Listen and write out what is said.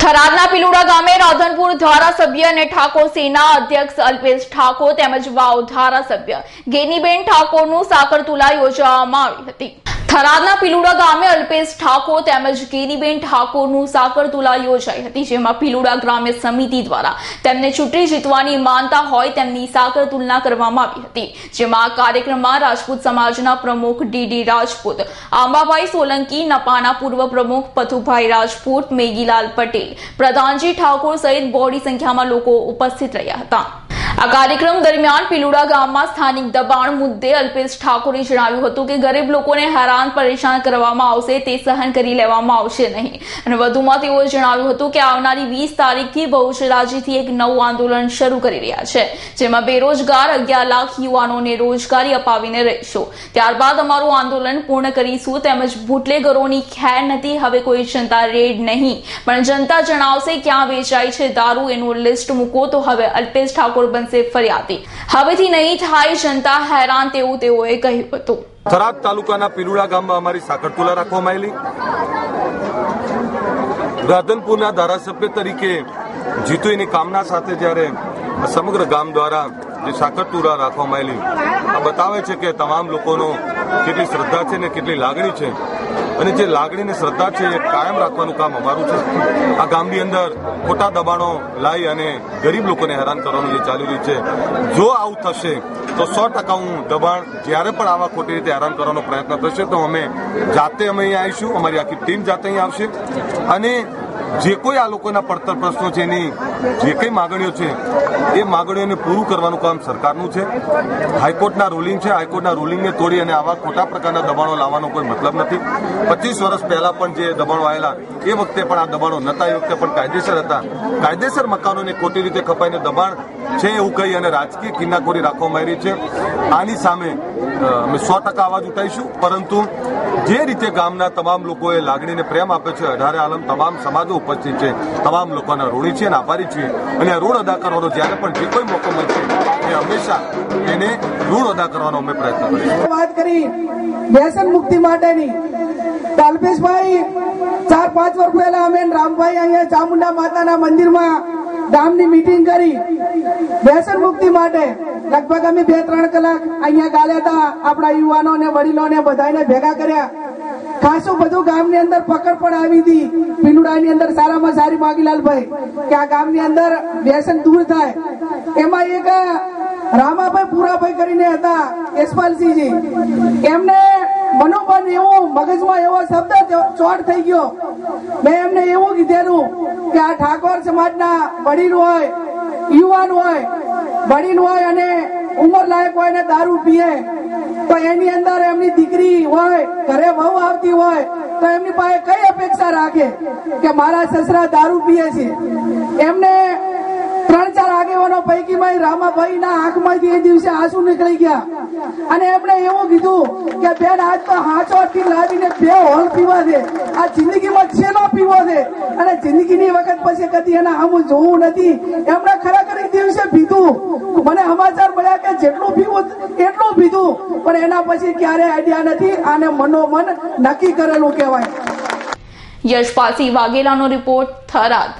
થરાદના પીલુડા ગામે રાધનપુર ધારાસભ્ય અને ઠાકોર સેના અધ્યક્ષ અલ્પેશ ઠાકોર તેમજ વાવ ધારાસભ્ય ગેનીબેન ઠાકોરનું સાકરતુલા યોજવામાં આવી હતી। થરાદના પીલુડા ગામે અલ્પેશ ઠાકોર તેમજ ગેનીબેન ઠાકોરનું સાકરતુલા યોજાઈ હતી, જેમાં પીલુડા ગ્રામ્ય સમિતિ દ્વારા તેમને ચૂંટણી જીતવાની માનતા હોય તેમની સાકરતુલના કરવામાં આવી હતી। જેમાં આ કાર્યક્રમમાં રાજપૂત સમાજના પ્રમુખ ડીડી રાજપૂત, આંબાભાઈ સોલંકી, નપાના પૂર્વ પ્રમુખ પથુભાઈ રાજપૂત, મેગીલાલ પટેલ, પ્રધાનજી ઠાકોર સહિત બહોળી સંખ્યામાં લોકો ઉપસ્થિત રહ્યા હતા। આ કાર્યક્રમ દરમિયાન પીલુડા ગામમાં સ્થાનિક દબાણ મુદ્દે અલ્પેશ ઠાકોરે જણાવ્યું હતું કે ગરીબ લોકોને હેરાન પરેશાન કરવામાં આવશે તે સહન કરી લેવામાં આવશે નહીં, અને વધુમાં તેઓએ જણાવ્યું હતું કે આવનારી 20 તારીખથી બહુચરાજીથી એક નવું આંદોલન શરૂ કરી રહ્યા છે, જેમાં બેરોજગાર 11 લાખ યુવાનોને રોજગારી અપાવીને રહીશું। ત્યારબાદ અમારું આંદોલન પૂર્ણ કરીશું, તેમજ બુટલેગરોની ખેર નથી, હવે કોઈ જનતા રેડ નહીં પણ જનતા જણાવશે ક્યાં વેચાય છે દારૂ, એનું લિસ્ટ મૂકો તો હવે અલ્પેશ ઠાકોર ફરિયાદી, હવેથી નહીં થાય જનતા હેરાન તેવું તેઓએ કહ્યું હતું। થરાદ તાલુકાના પીલુડા ગામમાં અમારી સાકરતુલા રાખવામાં આવેલી। રાધનપુરના ધારાસભ્ય તરીકે જીતુની કામના સાથે જ્યારે સમગ્ર ગામ દ્વારા જે સાકરતુલા રાખવામાં આવેલી, આ બતાવે છે કે તમામ લોકોનો કેટલી શ્રદ્ધા છે ને કેટલી લાગણી છે, અને જે લાગણી ને શ્રદ્ધા છે એ કાયમ રાખવાનું કામ અમારું છે। આ ગામની અંદર ખોટા દબાણો લાવી અને ગરીબ લોકોને હેરાન કરવાનું જે ચાલી રહ્યું છે, જો આવું થશે તો 100% હું દબાણ જ્યારે પણ આવા ખોટી રીતે હેરાન કરવાનો પ્રયત્ન થશે તો અમે જાતે અહીં આવીશું, અમારી આખી ટીમ જાતે અહીં આવશે, અને જે કોઈ આ લોકોના પડતર પ્રશ્નો છે એની જે કંઈ માગણીઓ છે એ માગણીઓને પૂરું કરવાનું કામ સરકારનું છે। હાઈકોર્ટના રૂલિંગ છે, હાઈકોર્ટના રૂલિંગને તોડી અને આવા ખોટા પ્રકારના દબાણો લાવવાનો કોઈ મતલબ નથી। 25 વર્ષ પહેલા પણ જે દબાણો આવેલા એ વખતે પણ આ દબાણો નહોતા, એ વખતે પણ કાયદેસર હતા। કાયદેસર મકાનોને ખોટી રીતે ખપાઈને દબાણ છે એવું કહી અને રાજકીય કિન્નાખોરી રાખવામાં આવી છે। આની સામે અમે 100% અવાજ ઉઠાવીશું, પરંતુ જે રીતે ગામના તમામ લોકોએ લાગણીને પ્રેમ આપ્યો છે, 18 આલમ તમામ સમાજો ઉપસ્થિત છે, તમામ લોકોના ઋણી છે અને આભારી છીએ, અને આ ઋણ અદા કરવાનો જ્યારે પણ જે કોઈ મોકો મળશે એ હંમેશા એને ઋણ અદા કરવાનો અમે પ્રયત્ન કરીશું। વાત કરી વ્યસન મુક્તિ માટેની, અલ્પેશભાઈ 4-5 વર્ષ પહેલા અમે રામભાઈ અહીંયા ચામુંડા માતાના મંદિરમાં ગામની મીટિંગ કરી વ્યસન મુક્તિ માટે। લગભગ અમે 2-3 કલાક અહીંયા ગાલ્યા હતા, આપણા યુવાનોને વડીલોને બધાને ભેગા કર્યા। ખાસું બધું ગામની અંદર પકડ પણ આવી હતી, પીલુડાની અંદર સારામાં સારી માગીલાલભાઈ કે આ ગામની અંદર વ્યસન દૂર થાય। એમાં એક રામાભાઈ પુરાભાઈ કરીને હતા, યશપાલસિંહજી, એમને મનોબળ એવું મગજમાં એવો શબ્દ ચોટ થઈ ગયો। મેં એમને એવું કીધેલું કે આ ઠાકોર સમાજના વડીલ હોય, યુવાન હોય, વડીલ હોય અને ઉંમર લાયક હોય ને દારૂ પીએ તો એની અંદર એમની દીકરી હોય, ઘરે વહુ આવતી હોય તો એમની પાસે કઈ અપેક્ષા રાખે કે મારા સસરા દારૂ પીએ છે। એમને 3-4 આગેવાનો પૈકીમાં રામાભાઈના આંખમાંથી એ દિવસે આંસુ નીકળી ગયા, અને એમણે એવું કીધું કે બેન આજ તો હાંચોથી લાવીને 2 હોલ પીવા દે, આ જિંદગીમાં છેલ્લો પીવો દે, અને જિંદગીની વખત પછી કદી એના સામું જોવું નથી। એમણે ખરેખર એ દિવસે પીધું, મને સમાચાર મળ્યા કે જેટલું પીવું એટલું પીધું, પણ એના પછી ક્યારે આઈડિયા નથી, આને મનોમન નક્કી કરેલું કહેવાય। યશપાલસિંહ વાઘેલાનો રિપોર્ટ, થરાદ।